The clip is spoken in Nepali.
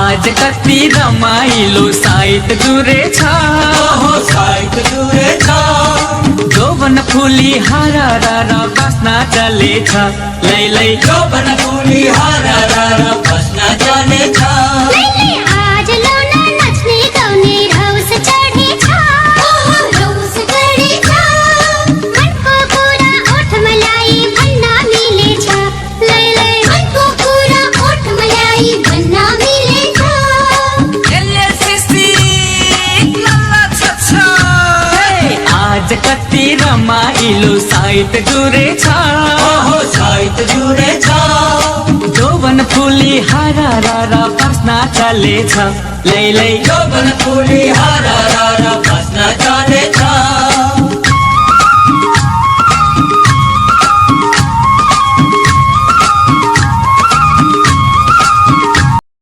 आज कति रमाइलो साइत जुरेछ जोवन फुली हारा बस्न चलेछ लैलै जोवन फुली हारा बस्न चलेछ आज लौना नाच्ने गाउने रौस चढेछ रौस चढेछ मनको कुरा ओठमा ल्याई भन्न मिलेछ लैलै मनको कुरा ओठमा ल्याई भन्न मिलेछ यसले सिसी लल्ला छछ आज कति रमाइलो साइत जुरेछ साइत जुरेछ जोवन फुली हारा बस्न चलेछ लैलै जोवन फुली हारा बस्न चलेछ